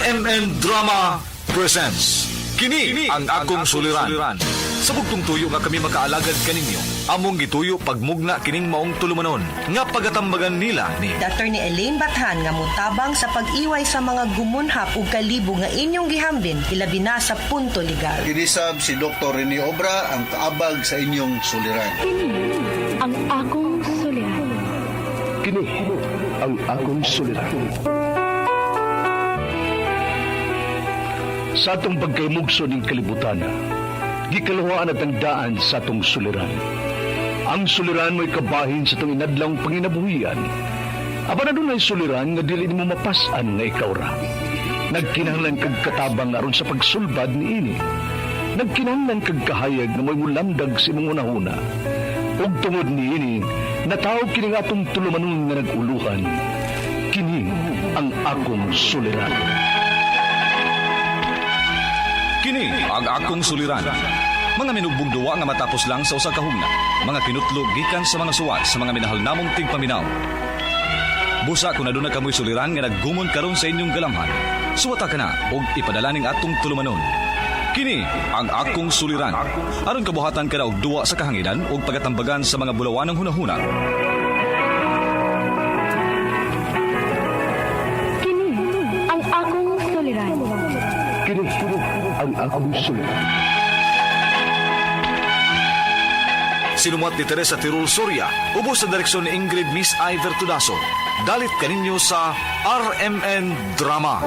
RMN Drama presents Kini ang akong suliran. Sa bugtong tuyo nga kami makaalagad kaninyo, among gituyo pagmugna kining maong tulumanon nga pagatambagan nila ni Dr. ni Elaine Bathan nga mutabang sa pag-iway sa mga gumunhap ug kalibo nga inyong gihambin ilabi na sa punto legal. Kinisab si Dr. Rene Obra ang kaabag sa inyong suliran. Ang akong suliran. Kini ang akong suliran. Sa atong pagkaymugso ng kalibutan, gikaluhaan at ang daan sa atong suliran. Ang suliran mo'y kabahin sa itong inadlang panginabuhian. Aba na doon ay suliran nga dili mo mapasan nga ikaw ra. Nagkinahanglan kag katabang aron sa pagsulbad ni ini. Nagkinahanglan kag kahayag na mo'y mulamdag si mong unahuna. Ug tungod ni ini, natawag kini nga atong tulumanon nga naguluhan. Kini ang akong suliran. Kini ang akong suliran. Mga minugbong duwa nga matapos lang sa usa ka hugna. Mga kinutlog gikan sa mga suwat sa mga minahal namong tigpaminaw. Busa kung aduna kamoy suliran nga naggumon karon sa inyong galamhan. Suwata ka na og ipadala ning atong tulumanon. Kini ang akong suliran. Aron kabuhatan ka na og duwa sa kahanginan og pagatambagan sa mga bulawan ng hunahuna. Kini ang akong suliran. Kini ang akong suliran. Sinumuat ni Teresa Tirul Soria, ubos sa direksyon ni Ingrid Miss Iver Tudaso. Dalit kaninyo sa RMN Drama.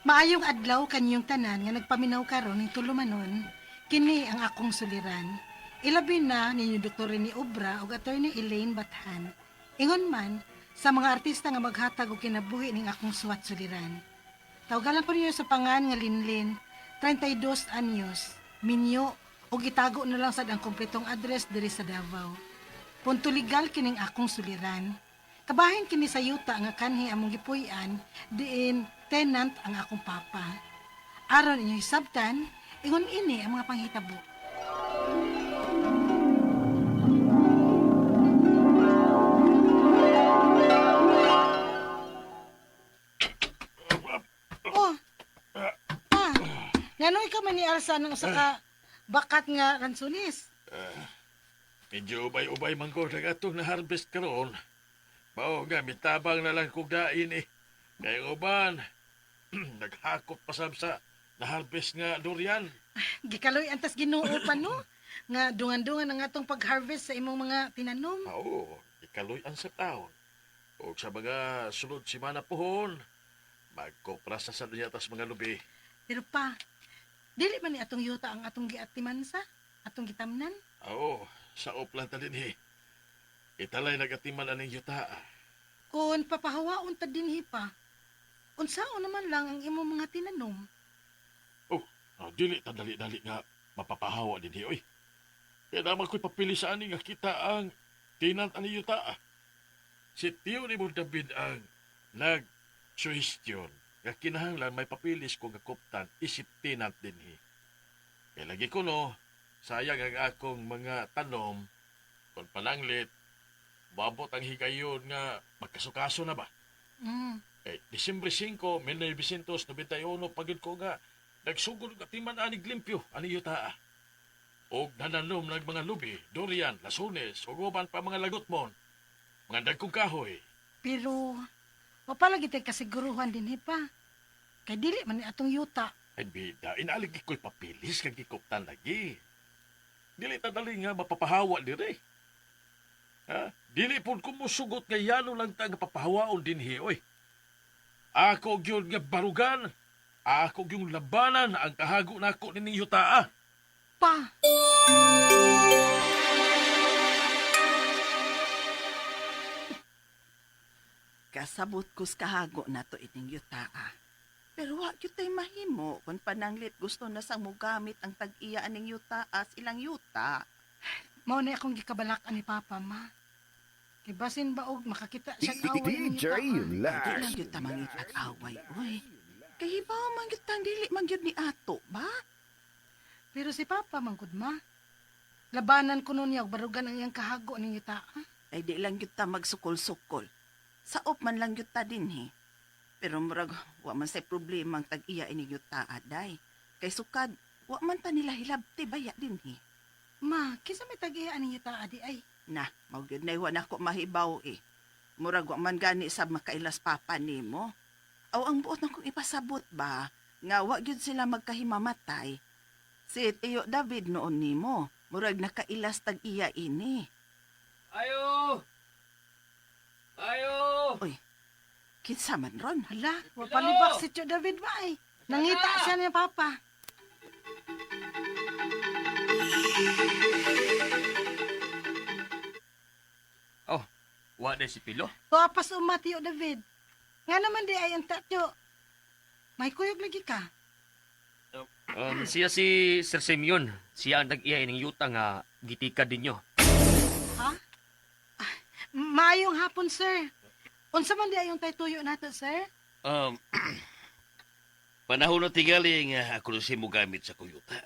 Maayong adlaw kanyong tanan nga nagpaminaw karon ning tulumanon, kini ang akong suliran. Ilabi na ninyo Dr. Rene Obra ug Attorney Elaine Bathan. Ingon man sa mga artista nga maghatag og kinabuhi ning akong suwat suliran. Tawagalan ko ninyo sa pangan nga Linlin, 32 anyos, minyo ug itago na lang sad ang kompletong address diri sa Davao. Punto legal kining akong suliran. Kabahin kini sa yuta nga kanhi among gipuy-an, diin tenant ang akong papa. Aron inyo hisabtan, ingon ini ang mga panghitabo. Oh, pa, ngano'y ka man ni Alsa ng usa ka bakat nga ransunis? Medyo ubay-ubay man ko na atong na-harvest karon. Mao nga, mitabang na lang kong dain eh. Kaya uban, naghakot pa sab sa na-harvest nga durian. Gikaloy antas Ginoo pa no? Nga dungan-dungan ang atong pag-harvest sa imong mga tinanom. Oo, ikaloy ang sa taon. O sa mga sunod simana pohon, magkuprasa sa dunya tas mga lubi. Pero pa, dili man ni atong yuta ang atong giatimansa, atong gitamnan. Oo, sa oplan ta din eh. Italay nagatiman aning yuta. Kung papahawaon ta dinhi pa, unsaon naman lang ang imong mga tinanom. Dili ta dali-dali nga mapapahawa din oy. Kaya naman ko'y papili sa ani nga kita ang tenant ani yuta. Si Tio ni David ang nag-suhestyon nga kinahanglan may papilis ko nga kuptan isip tenant dinhi. Kaya lagi ko no, sayang ang akong mga tanom kung pananglit, babot ang higayon nga magkasukaso na ba? Disyembre 5, 1991, pagod ko nga, nagsugod nga timan anig limpyo, ani yuta. O nananom ng mga lubi, durian, lasunes, o guban pa mga lagot mon, mga dagkong kahoy. Pero, wapalagi tayo kasiguruhan dinhi pa. Kay dili man ni atong yuta. Ay bida, inaaligi ko'y papilis kag gikuptan lagi. Dili ta dali nga mapapahawa dire. Ha? Dili pud ko musugot nga yano lang ta nga papahawaon dinhi oy. Ako gyud nga barugan. Ako gyud labanan ang kahago nako ni yutaa. Pa! Kasabot ko sa kahago na to ining yutaa. Pero wa gyud tay mahimo kung pananglit gusto na sang mogamit ang tag-iya aning yutaa as ilang yuta. Mao na akong gikabalak-an ni Papa, ma. Kay basin ba og makakita siya away ang Di lang gyud ta mangit away oy. Kay hibaw man gyud tang dili man gyud ni ato ba? Pero si Papa, manggod ma. labanan ko nun niya, barugan ang iyang kahago ning yuta. Ay di lang yuta magsukol-sukol. Saop man lang yuta din he. Pero murag, wa man say problema ang tag-iya ining yuta aday. Kay sukad, wa man ta nila hilabti baya din he. Ma, kisa may tag-iya ning yuta adi ay. Na, mawagid na iwan ako mahibaw eh. Murag wa man gani sa makailas papa nimo. Aw ang buot na kong ipasabot ba, nga wa gyud sila magkahimamatay. Si Tio David noon nimo, murag nakailas tag-iya ini. Ayo! Ayo! Uy, kinsa man ron? Hala, wa palibak si Tio David ba ay. Nangita siya niya papa. Oh, wa na si Pilo. Tuapas uma Tio David. Nga naman di ay ang tatyo. May kuyog lagi ka. Siya si Sir Simeon. Siya ang nag-iya ining yuta nga gitika dinyo. Ha? Maayong hapon, sir. Unsa man di ayong tuyo nato, sir? Panahon na tingali nga ako na siya mo gamit sa kuyuta.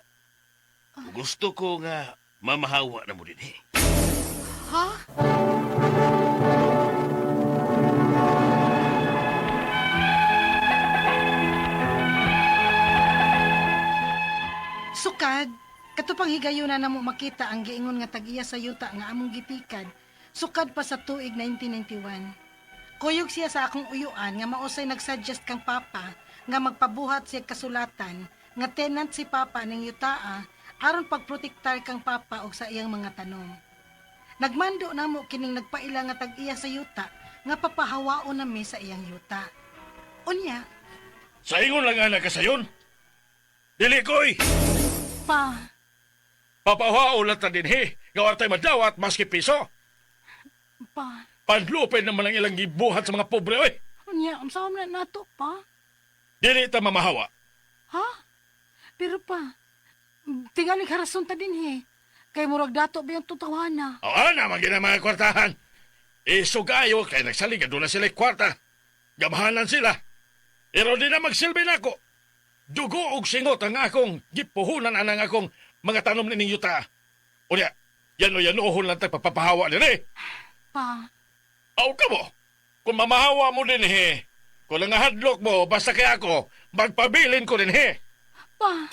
Gusto ko nga mamahawa na mo din eh. Ha? Sukad, katupang higayuna na mo makita ang giingon nga tag-iya sa yuta nga among gitikad, sukad pa sa tuig 1991. Kuyog siya sa akong uyuan nga mausay nagsuggest kang papa nga magpabuhat siya kasulatan nga tenant si papa ning yutaa aron pagprotektar kang papa og sa iyang mga tanom. Nagmando na mo kining nagpaila nga tag-iya sa yuta nga papahawaon nami sa iyang yuta. Unya, Sa ingon lang anak ka sayon. Dili ko'y! pa, Papahao lang ta din he. Gawar tayo madawat maski piso. pa, Panlupin naman ang ilang gibuhat sa mga pobre oy. unya, unsahom na nato pa? Dili ta mamahawa. Ha? Pero pa, tingali karason ta din he. Kay murag dato ba yung tutawana? O na, magina mga kwartahan. Isugayo kay nagsaligado na sila kwarta. Gamahalan sila. Pero di na magsilbi na ako. Dugo og singot ang akong gipuhunan anang akong mga tanom ni yuta. O niya, yan uhon lang tayo papahawa din eh. Pa, Aw ka mo, kung mamahawa mo din eh. Kung lang hadlok mo, basta kaya ako, magpabilin ko din eh. pa.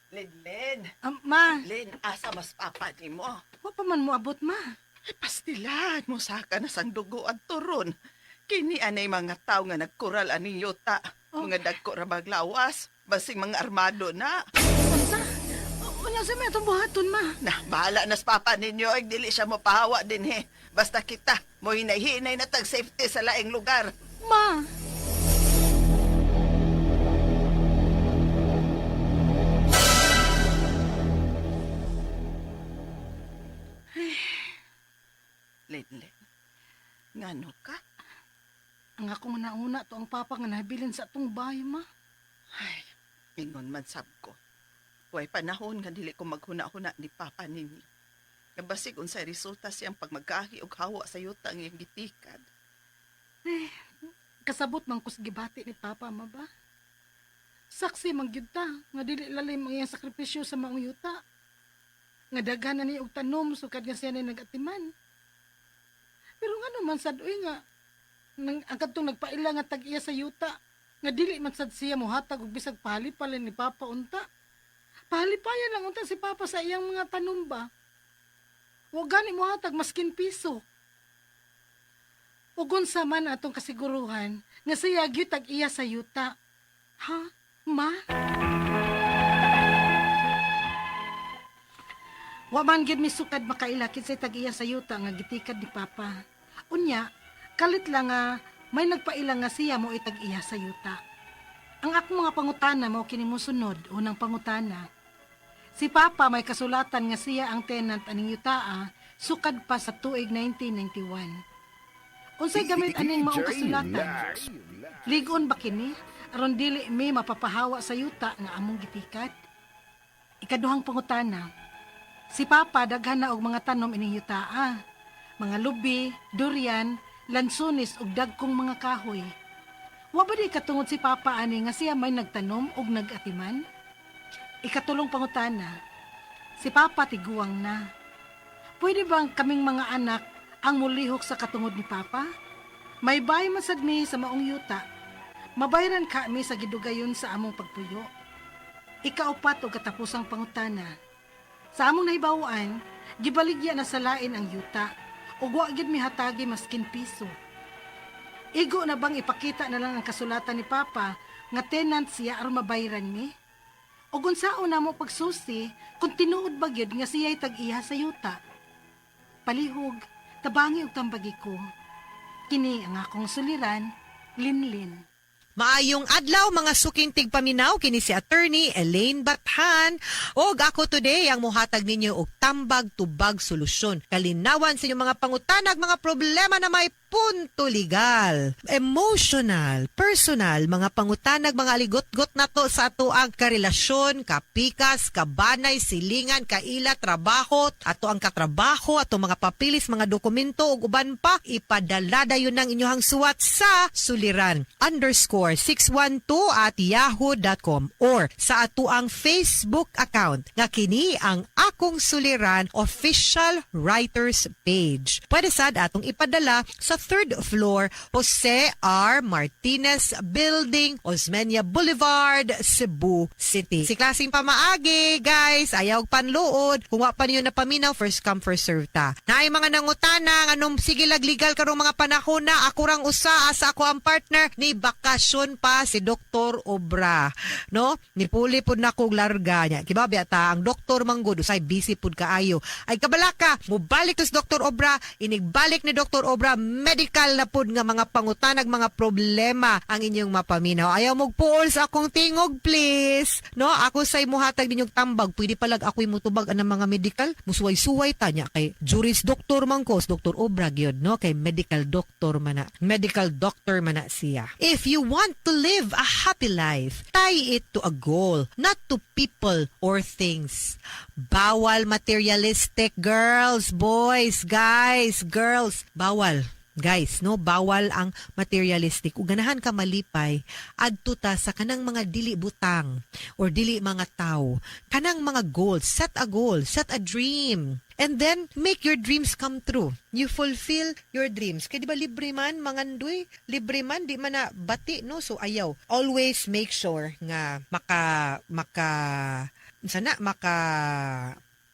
Len, Ma, Len, asa mas papa nimo? wa pa man mo abot, ma. Ay, pastilan mo saka na sang dugo at turon. Kini anay mga tao nga nagkural ani yuta. Mga dagko ra maglawas, basing mga armado na. Unsa? Unya sa may itong buhaton, ma. Nah, bahala na sa papa ninyo ay dili siya mapahawa din he. Basta kita, mo hinay-hinay na tag safety sa laing lugar. Ma, Len, ngano ka? ang akong nauna to ang papa nga nabilin sa atong bahay, ma. Ay, ingon man sab ko. Huwag panahon nga dili ko maghuna-huna ni papa ninyo. Kabasig unsay resulta siyang pagmagahi og hawa sa yuta ang iyang gitikad. Kasabot man kus gibati ni papa, ma ba? Saksi man gyud ta nga dili lalim ang iyang sakripisyo sa mga yuta. Nga daghan na ni og tanom sukad nga siya na nagatiman. Pero nga naman sad uy nga nang ang kadtong nagpaila nga tag-iya sa yuta nga dili man sad siya mohatag og bisag palipalan ni papa unta. Palipayan lang unta si papa sa iyang mga tanom ba. Wa gani mohatag maskin piso. Ug unsa man atong kasiguruhan nga siya gyud tag-iya sa yuta. Ha? Ma? Wa man gyud misukad makailakit sa tag-iya sa yuta nga gitikad ni papa. Unya, kalit lang nga may nagpaila nga siya mo itag-iya sa yuta. Ang akong mga pangutana mao kini mosunod, unang pangutana. Si papa may kasulatan nga siya ang tenant aning yutaa sukad pa sa tuig 1991. Unsay gamit aning maong kasulatan? Ligon ba kini aron dili mi mapapahawa sa yuta nga among gitikad? Ikaduhang pangutana. Si papa daghan na og mga tanom ining yutaa. Mga lubi, durian, lansunis ug dagkong mga kahoy. Wa ba di katungod si Papa ani nga siya may nagtanom og nagatiman? Ikatulong pangutana, si Papa tiguang na. Pwede bang kaming mga anak ang mulihok sa katungod ni Papa? May bay masad mi sa maong yuta. Mabayran ka mi sa gidugayon sa among pagpuyo. Ikaupat o katapusang pangutana. Sa among nahibawan, gibaligya na sa lain ang yuta ug wa gid mi hatagi maskin piso. Igo na bang ipakita na lang ang kasulatan ni Papa nga tenant siya aron mabayran mi? O unsaon na mo pagsusi kung tinuod ba gyud nga siya'y tag-iya sa yuta? Palihog, tabangi og tambagi ko. Kini ang akong suliran, Linlin. Maayong adlaw mga suking tigpaminaw kini si attorney Elaine Bathan og ako today ang muhatag ninyo og tambag tubag solusyon. Kalinawan sa inyong mga pangutanag, mga problema na may punto legal, emotional, personal, mga pangutanag, mga aligot-got na to sa ato ang karelasyon, kapikas, kabanay, silingan, kaila, trabaho, ato ang katrabaho, ato mga papilis, mga dokumento ug uban pa, ipadala dayon ng inyong suwat sa suliran_612@yahoo.com or sa ato ang Facebook account nga kini ang Akong Suliran official writers page. Pwede sad atong ipadala sa 3rd floor, Jose R. Martinez Building, Osmeña Boulevard, Cebu City. Si klaseng pamaagi, guys, ayaw panluod. Kung wa pa niyo napaminaw, first come, first serve ta. Naay mga nangutana, anong sige legal karong mga panahon na ako rang usa sa ako ang partner ni bakasyon pa si Dr. Obra. No? Nipuli pud na kog larga niya. Kibabi ata ang Dr. Manggod, usay busy pud kaayo. Ay kabalaka, mubalik to si Dr. Obra, inigbalik ni Dr. Obra, medical na pud nga mga pangutanag, mga problema ang inyong mapaminaw. Ayaw mong puol sa akong tingog, please. No, ako say muhatag ninyong tambag. Pwede palag ako'y mutubag ang mga medical. Musuway-suway tanya kay juris doktor mangkos, Dr. Obra gyud, no? Kay medical doctor man na. Medical doctor man na siya. If you want to live a happy life, tie it to a goal, not to people or things. Bawal materialistic, girls, boys, guys, girls. Bawal. Guys, no, bawal ang materialistic. Ug ganahan ka malipay adto ta sa kanang mga dili butang or dili mga tao. Kanang mga goals, set a goal, set a dream. And then, make your dreams come true. You fulfill your dreams. Kaya di ba libre man, mangandoy? Libre man, di man na bati, no? So, ayaw. Always make sure nga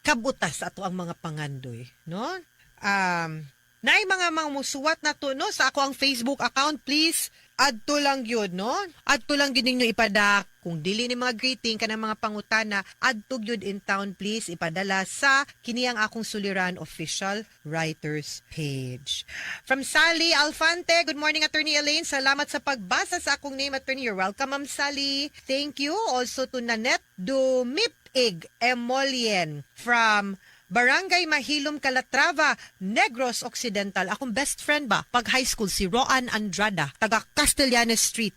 kabutas ato ang mga pangandoy, no? Naay mga musuwat na to, no? Sa ako ang Facebook account, please, adto lang yun, no? Adto lang yun ninyo ipada. Kung dili ni mga greeting ka ng mga pangutana, adto yun in town, please, ipadala sa kini ang Akong Suliran official writers page. From Sally Alfante, good morning, Attorney Elaine. Salamat sa pagbasa sa akong name, Attorney. You're welcome, Ma'am Sally. Thank you. Also to Nanette Dumipig Emolien from Barangay Mahilom, Calatrava, Negros Occidental. Akong best friend ba? Pag high school, si Roan Andrada, taga Castellanes Street,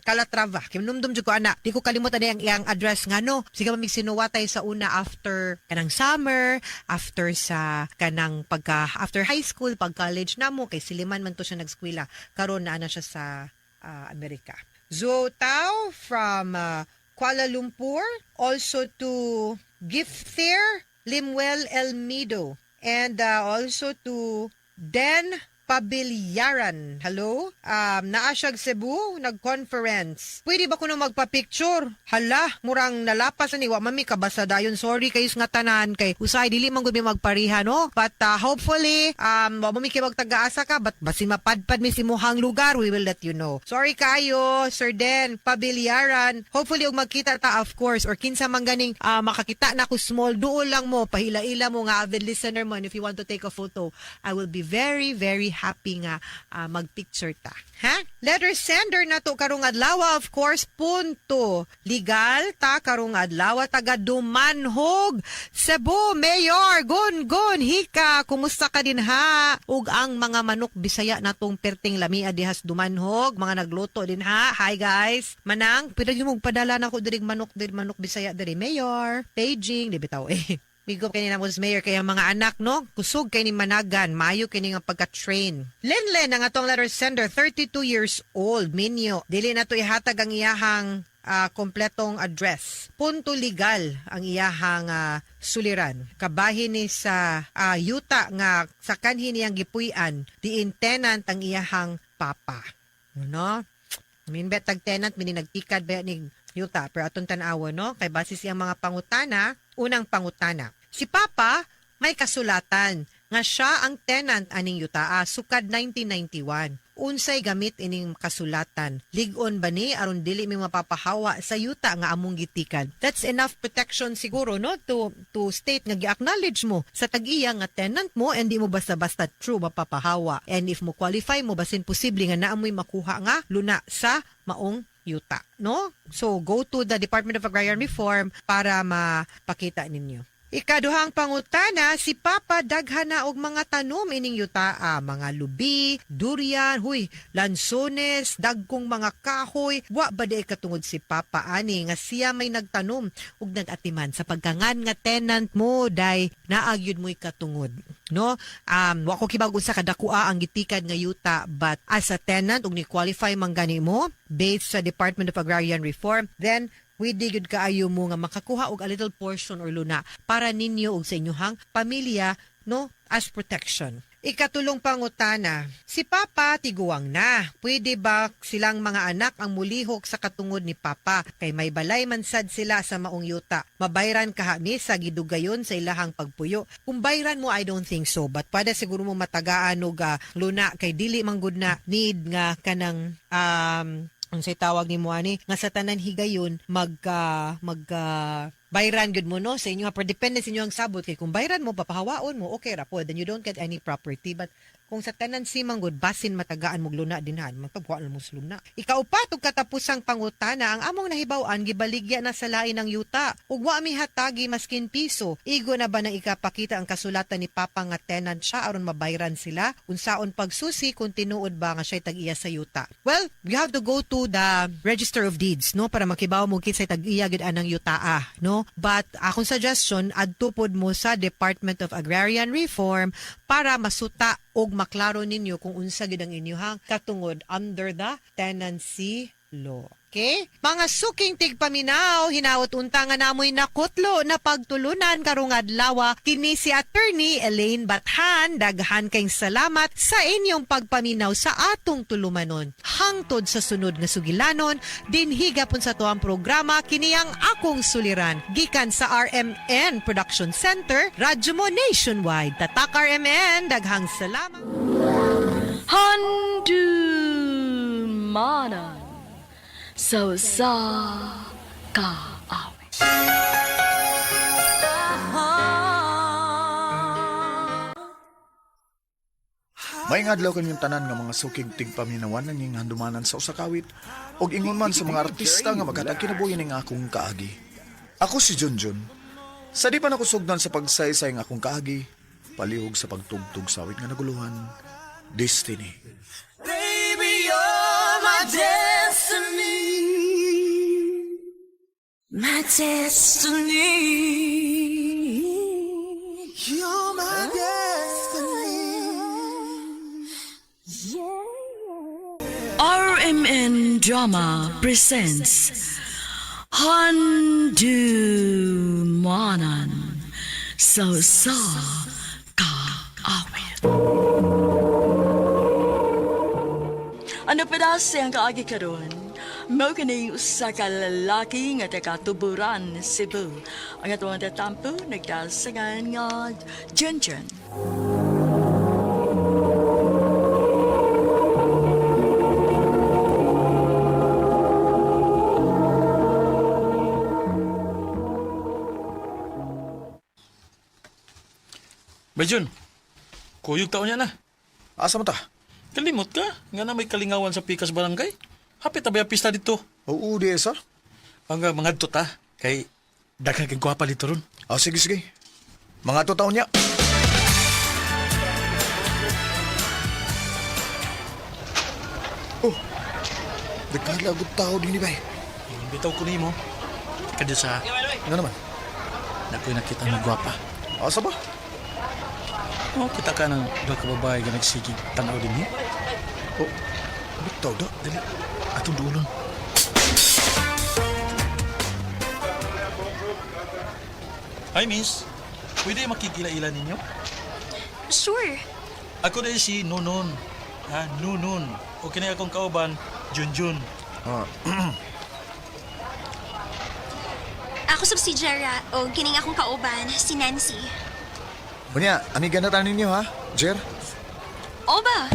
Calatrava. Kinumdum jud ko ana. Di ko kalimutan na iyang address nga no. Sige mamig sinuwatay sa una after kanang summer, after sa kanang after high school, pag college na mo kay Siliman man to siya nagskwela. Karon na siya sa Amerika. Zotao from Kuala Lumpur, also to Gift Fair, Limuel Elmido, and also to Den Pabiliaran. Hello? Naasyag Cebu, nag-conference. Pwede ba ko na magpa-picture? Hala, murang nalapas na ni wa mami kabasa dayon. Sorry kayo nga tanan kay usay dili man gud mi magpariha no. But hopefully wa mami kay magtaga-asa ka but basin mapadpad mi si muhang lugar, we will let you know. Sorry kayo, Sir Den Pabiliaran. Hopefully og magkita ta of course or kinsa man ganing makakita na ko small duol lang mo, pahila-ila mo nga avid listener mo, and if you want to take a photo, I will be very very happy nga magpicture ta. Ha? Letter sender na to karong adlaw, of course, punto. Legal ta karong adlaw taga Dumanhog, Cebu, Mayor Gun Hika. Kumusta ka din ha? Ug ang mga manok Bisaya natong perting lamia dihas Dumanhog, mga nagluto din ha. Hi guys. Manang, pwede mo padala na ko diri manok Bisaya diri Mayor. Paging, di bitaw eh. Pigop kay ni Namos Mayor kay ang mga anak no kusog kay ni managan maayo kini nga pagka-train. Lenlen ang atong letter sender 32 years old minyo dili na to ihatag ang iyahang kompletong address. Punto legal ang iyahang suliran. Kabahin ni sa yuta nga sa kanhi niyang gipuy-an diin tenant ang iyahang papa. No? Minbet tag tenant mini nagtikad ba ni yuta pero aton tan-awa no kay base siyang mga pangutana. Unang pangutana. Si papa may kasulatan nga siya ang tenant aning yuta sukad 1991. Unsay gamit ining kasulatan? Ligon ba ni aron dili mi mapapahawa sa yuta nga among gitikan? That's enough protection siguro no to state nga gi-acknowledge mo sa tag-iya nga tenant mo and di mo basta-basta true mapapahawa. And if mo qualify mo basin posible nga naamoy makuha nga luna sa maong yuta, no? So go to the Department of Agrarian Reform para mapakita ninyo. Ikaduhang pangutana, si Papa daghan na og mga tanom ining yuta, mga lubi, durian, lansones, dagkong mga kahoy. Wa ba di katungod si Papa ani nga siya may nagtanom ug nagatiman sa pagkangan nga tenant mo day naagyud mo'y katungod. No? Wa ko kibag-on sa kadakua ang gitikan nga yuta but as a tenant ug ni qualify man gani mo based sa Department of Agrarian Reform, then pwede gud kaayo mo nga makakuha og a little portion or luna para ninyo ug sa inyong pamilya no as protection. Ikatulong pangutana, si Papa tiguang na. Pwede ba silang mga anak ang mulihok sa katungod ni Papa kay may balay man sad sila sa maong yuta? Mabayran kahami sa gidugayon sa ilahang pagpuyo. Kung bayran mo, I don't think so. But pwede siguro mo matagaan og luna kay dili manggod na need nga kanang ang say tawag ni mo ani nga sa tanan higayon bayran gud mo no sa inyo pero depende sa inyo ang sabot kay kung bayran mo papahawaon mo okay ra po then you don't get any property but kung sa tanan si manggod basin matagaan mo luna dinhan magpagkuan mo sa luna. Ikaupat ug katapusang pangutana ang among nahibaw-an gibaligya na sa lain ng yuta ug wa mi hatagi maskin piso. Igo na ba nang ikapakita ang kasulatan ni Papa nga tenant siya aron mabayran sila? Unsaon pagsusi kung tinuod ba nga siya tag-iya sa yuta? Well, we have to go to the Register of Deeds no para makibaw mo kinsay tag-iya gid anang yuta no. But akong suggestion adto pod mo sa Department of Agrarian Reform para masuta og maklaro ninyo kung unsa gid ang inyong katungod under the tenancy law. Okay? Mga suking tigpaminaw, hinaot unta nga namoy nakutlo na pagtulunan karong adlaw kini si Attorney Elaine Bathan. Daghan kayong salamat sa inyong pagpaminaw sa atong tulumanon. Hangtod sa sunod nga sugilanon, dinhi gapon sa tuang programa kini ang akong suliran. Gikan sa RMN Production Center, radyo mo nationwide. Tatak RMN, daghang salamat. Handumanan so sa kaawit. May ngadlaw kanyang tanan nga mga sukig tigpaminawan ng ing handumanan sa usakawit og ingon man sa mga artista nga maghatag kinabuhi ning akong kaagi. Ako si Junjun. Sa di pa nakusugdan sa pagsaysay ng akong kaagi, palihog sa pagtugtog sa awit nga naguluhan, Destiny. Baby, you're my destiny. My destiny. You're my destiny. RMN Drama presents Handumanan so sa kaawit. Ano pedas ang kaagi karon? Mao kini usa ka lalaki nga taga Tuburan, Cebu. Ang atong tatampo nagdasagan nga Junjun. Bayjun, kuyog taon niya na. Asa mo ta? Kalimot ka, nga na may kalingawan sa Pikas Barangay. Hapit na ba yung pista dito? Oo, di sir. Ang mga ta, kay daghang kang gwapa dito ron. Sige, sige. Mga taon niya. Oh, nagkalagot tao din ni bay. Bitaw ko ni mo. Kadyo sa... Ano naman? Nakoy nakita mo gwapa. Asa ba? Oh, kita ka ng dua ka babae nga nagsigig tanaw din eh. Oh, bitaw da. Dali, atong dulon. Hi, miss. Pwede makikila-ila ninyo? Sure. Ako na si Nunon. Nunon. O kini akong kauban, Junjun. Ah, Ako sab si Jera o gining akong kauban, si Nancy. Unya, amiga na tayo ninyo ha, Jer? Oba!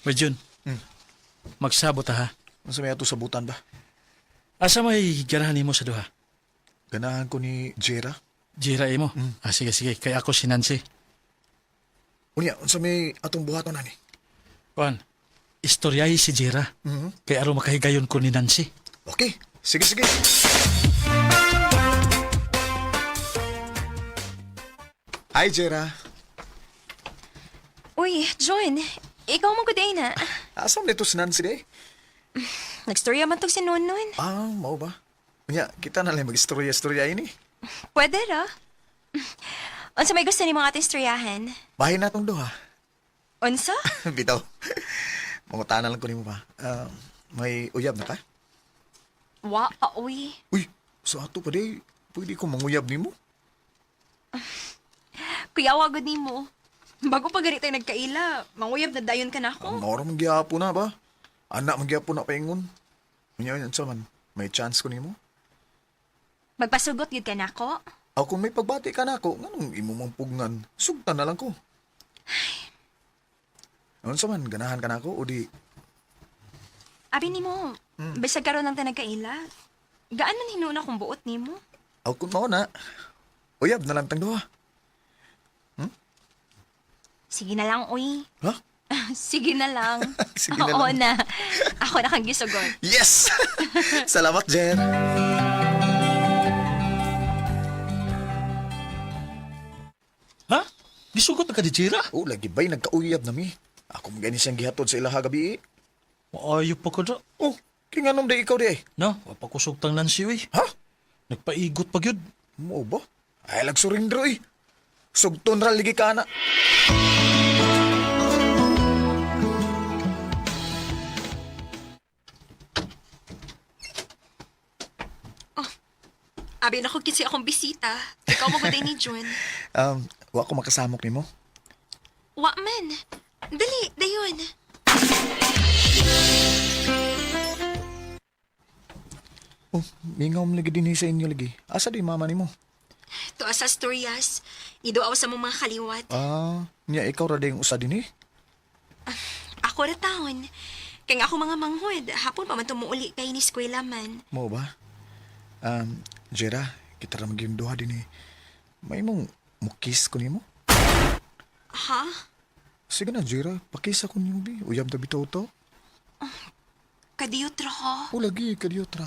Jun, magsabot ha. Nasa may ato sabutan ba? Asa may ganahan mo sa duha? Ganahan ko ni Jera. Jira mo? Sige, sige. Kaya ako si Nancy. Unya, sa may atong buhaton na ni. Juan, istoryahi si Jira. Kaya aro makahigayon ko ni Nancy. Okay, sige, sige. Hi, Jera. Uy, John, ikaw mo good na. Asam nito si Nancy day? Nagstorya man to si Nonon. Ah, mau ba? Unya, kita na lang mag-istorya-istorya ini. Pwede ra. Unsa may gusto ni mga ating istoryahan? Bahay na tong duha. Unsa? Bitaw. Mangutanan lang ko nimo ba. May uyab na ka? Wa, uy. Uy, sa ato pa day, pwede ko manguyab nimo. Kuya, wagod ni mo. Bago pa ganito tayo nagkaila, manguyab na dayon ka na ako. Maura magyapo na ba? Anak magyapo na paingon. Unya yan sa man, may chance ko nimo. Magpasugot yun ka na ako. Ako kung may pagbati ka na ako, nganong imo mong pugngan, sugtan na lang ko. Ano sa man, ganahan ka na ako o di... Abi ni mo, bisag karon lang tayo nagkaila. Gaan man hinuna kung buot ni mo? Ako kung mao na, uyab na lang tang duha. Sige na lang, uy. Ha? Sige na lang. Sige na Oo lang. na. Ako na kang gisugon. Yes! Salamat, Jen. Ha? Gisugot na ka di Jira? Oh, lagi ba'y nagkauyab na mi? Ako magani siyang gihatod sa ilaha gabi. Maayo pa ko da. Oh, kinganom da ikaw di ay. No, wapakusog tang Nancy eh. Ha? Nagpaigot pa yun. Mo ba? Ay, lagsurindro eh. Sugton ra ligi ka na. Abi na ko kinsi akong bisita. Ikaw mo ni June. Wa ko makasamok nimo. Wa man. Dali, dayon. Oh, mingaw lagi din sa inyo lagi. Asa di mama nimo? To sa storyas, idoaw sa mong mga kaliwat. Nya ikaw ra ding usa din eh. Ako ra taon. Kaya ako mga manghod, hapon pa man tumuuli kay ni eskwela man. Mo ba? Jera, kita ra magyung duha din eh. May mong mukis ko nimo? Ha? Sige na, Jera, pakisa ko nimo bi. Uyab na bitaw to. Kadiyot ra ko. O lagi, kadiyot ra.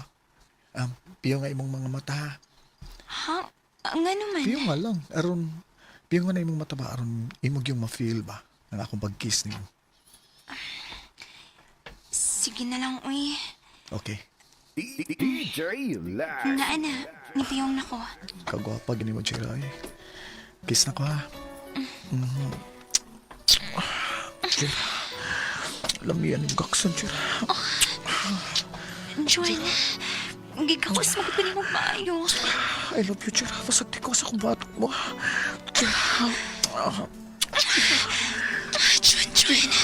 Piyo nga imong mga mata. Ha? Nga naman. Piyo nga lang. Piyo nga na imong mata ba? Aron imog yung ma-feel ba? Ang akong pag-kiss nimo. Sige na lang, uy. Okay. Nga ana, nipiyong na ko. Kagwapa gini mo, Jera eh. Kiss na ko ha. Jera. Lamian yung kaksan, Jera. Joanna, gigakos mo ko mo maayo. I love you, Jera. Masagti ko sa kumbatok mo. Jera. Joanna.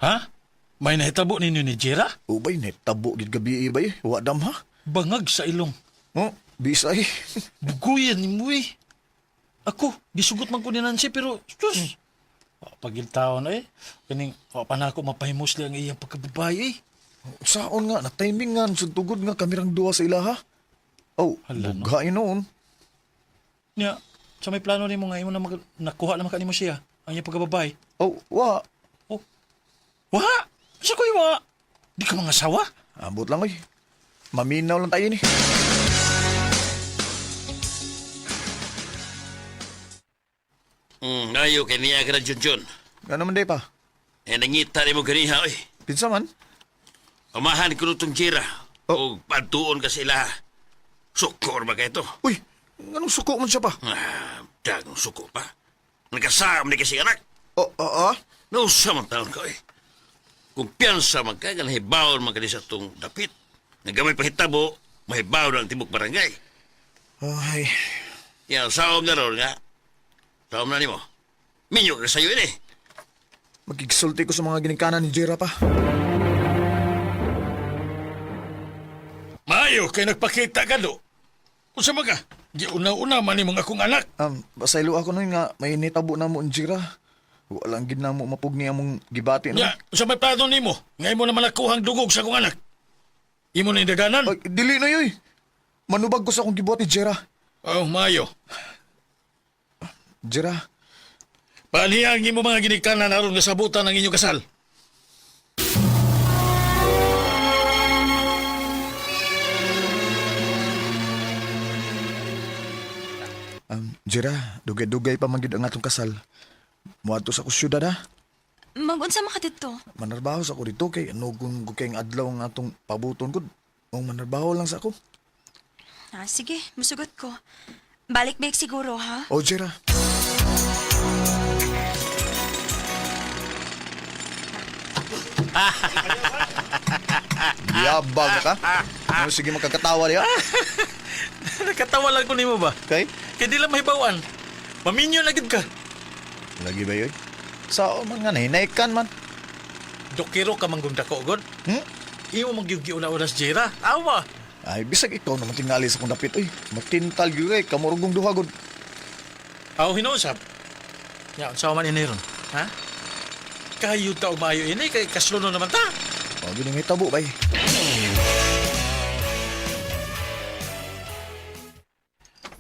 Ha? May nahitabo ninyo ni Jira? Ubay, netabo gid gabi ba eh. Wadam ha? Bangag sa ilong. Oh, bisay. Buguyan ni mo eh. Ako, gisugot man ko ni Nancy pero, sus! Pagiltaon eh. Kaning, pa na ako mapahimusli ang iyang pagkababae eh. Saon nga, na-timing nga, suntugod nga kamirang duwa sa ilaha. Oh, Hala, no. bughain noon. Nya, Sa may plano ni mo nga, imo na nakuha naman ka ni mo siya. Ang iyang pagkababay. Oh, wa. Wa! Sa ko'y wa! Di ka mga asawa? Ambot lang oy. Maminaw lang tayo ni. Ayo kay niya ka na Junjun. Nga naman day pa. Eh, nangita ni mo ganiha, oy. Pinsa man? Amahan ko nitong Jira. O pantuon ka sila. Sukor ba kayo ito? Uy, anong suko man siya pa? Dagong suko pa. Nagkasama ni kasi anak. Nausa man taon ka, oy. Kung piyansa man ka, nahibawan man ka sa itong dapit. Nagamay pahitabo, mahibawan ang tibok barangay. Ay. Yan, saom na ron nga. Saom na ni mo. Minyo ka sa'yo ini. Magkiksulti ko sa mga ginikanan ni Jira pa. Maayo kay nagpakita ka do. Kung sa mga, di una-una man ni mga akong anak. Basaylo ako nun nga, may nitabo na mo ang Jira. Walang gid na mo mapugni among gibati no. Ya, sa may plano ni mo, ngay mo naman nakuhang dugog sa akong anak. Imo na indaganan. Dili na yoy. Manubag ko sa akong gibuhat ni Jira. Oh, maayo. Jira. Paaniyang imo mga ginikanan aron nga sabutan ang inyong kasal. Jira, dugay-dugay pa manggid ang atong kasal. Muadto sa ko syudad ha. Mag-unsa man ka dito? Manarbaho sa ko dito kay anugon ko kayong adlaw ang atong pabuton ko. O manarbaho lang sa ako. Sige, musugot ko. Balik-balik siguro, ha? O Jira. Yabang ka? Ano sige magkakatawa niya? Nakatawa lang ko nimo ba? Kay? Kaya di lang mahibawan. Maminyo na gid ka. Lagi ba yun? Sao man nga nahinaikan man. Dokiro ka manggunda ko, God. Imo magyugi una-una sa Jira. Awa. Ay, bisag ikaw naman tingali sa kong dapit. Uy, matintal yun kay kamurugong duha, God. Aw, hinausap. Ya, sa man ini ron. Ha? Kayo ta umayo ini kay kasluno naman ta. O, binimay tabo ba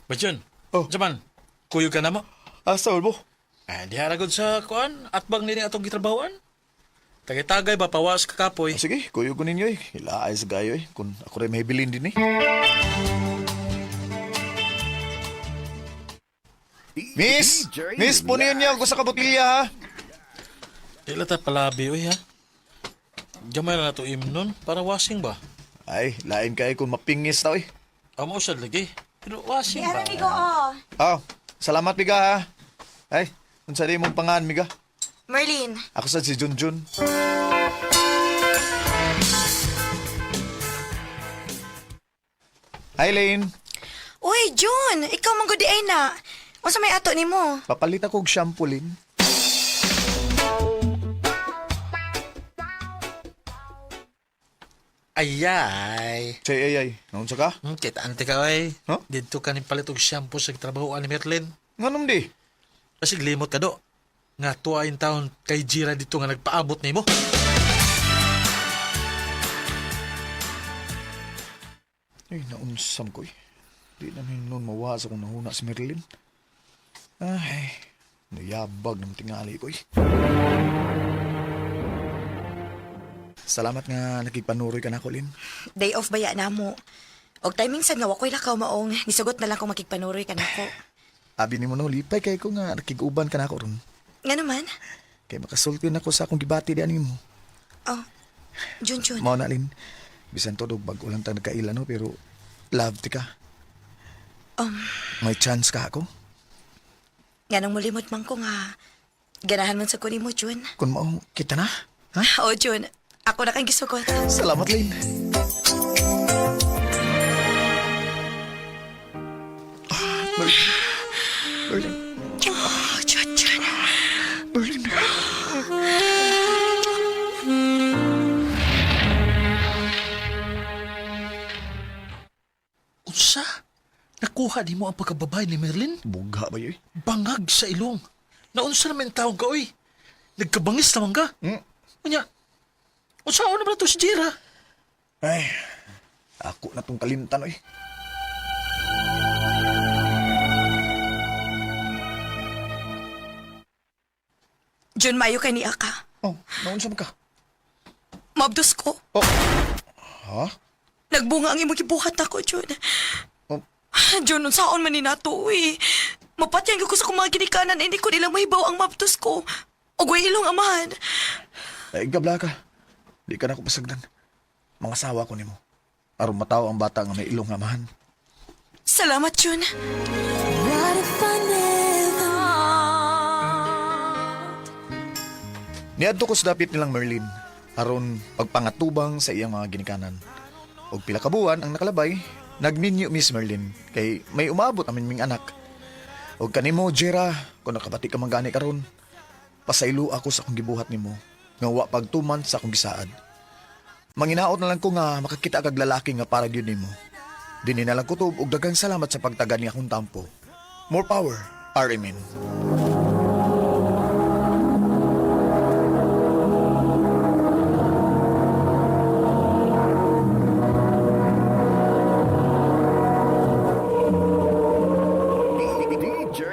Bajon. Jaman, kuyo ka na mo? Asa mo? Di haragod sa kuan at bang nini atong gitrabahoan. Tagay-tagay ba pawas ka kapoy? Sige, kuyo ko ninyo eh. Hilaay sa gayo eh. Kung ako rin may bilin din eh. Miss! Miss, punin niyo ako sa kabutilya ha. Ila ta palabi oy ha. Gamay na to imnon para washing ba? Ay, lain kay kung mapingis tao eh. Amo sad lagi. Pero washing ba? Migo, Salamat miga ha. Ay, unsa di mong pangan miga? Merlin. Ako sa si Junjun. Hi, Lane. Uy, Jun! Ikaw manggudi ay na. Unsa may ato ni mo? Papalit ako og shampoo, Lane. Ayay. Say ay. Naunsa ka? Kita ante ka ay. Dito ka ni palit og shampoo sa trabaho ni Merlin. Nganong di? Kasi limot ka do. Nga tuwain taon kay Jira dito nga nagpaabot ni mo. Ay, naunsam ko eh. Di na nun mawasa kung nahuna si Merlin. Ay, nayabag ng tingali ko eh. Salamat nga nakipanoroy ka na ko, Lin. Day off baya na mo. Og timing sa nga wakoy lakaw maong. Nisugot na lang kung makikpanuroy ka na ko. Abi ni mo no, lipay kay ko nga nakiguban ka na ko ron. Nga naman? Kay makasulti na ko sa akong gibati di anin mo. Oh, Jun. Mao na, Lin. Bisan todo bago lang tayo nagkaila no, pero love ti ka. May chance ka ako? Nga nang mulimot man ko nga. Ganahan man sa kunin mo, Jun. Kung mao, kita na? Ha? Oo, Jun. Ako na kang gisugot. Salamat, Lin. Merlin. Oh, Jun. Merlin. Unsa? Nakuha di mo ang pagkababay ni Merlin? Bugha ba yun? Bangag sa ilong. Naunsa naman taong ka, oy. Nagkabangis naman ka. Unya, unsa ako naman ito si Jira? Ay, ako na tong kalimtan, oy. John, mayo kay ni Aka. Oh, naunsa man ka? Mabdos ko. Oh. Ha? Nagbunga ang imong gibuhat ako, John. Oh. John, unsaon man ni nato, eh. Mapatyang ko sa mga ginikanan, hindi ko nilang mahibaw ang mabdos ko. O way ilong amahan. Ay, gabla ka. Di ka na ako pasagdan. Mga sawa ko nimo. Aron mataw ang bata nga may ilong amahan. Salamat, John. Niadto ko sa dapit nilang Merlin. Aron pagpangatubang sa iyang mga ginikanan. Og pila ka buwan ang nakalabay, nagminyo Miss Merlin kay may umabot amin ming anak. Og kanimo Jera, kung nakabati ka man gani karon, pasaylo ako sa akong gibuhat nimo nga wa pagtuman sa akong gisaad. Manginaot na lang ko nga makakita kag lalaki nga para gyud nimo. Dinhi na lang kutob og daghang salamat sa pagtagan ni akong tampo. More power, Arimin.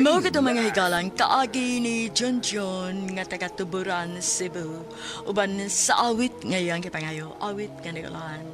Mao kita mga higalang kaagi ni John nga taga Tuburan, Cebu. Uban sa awit ngayang kipangayo, awit nga nagalan.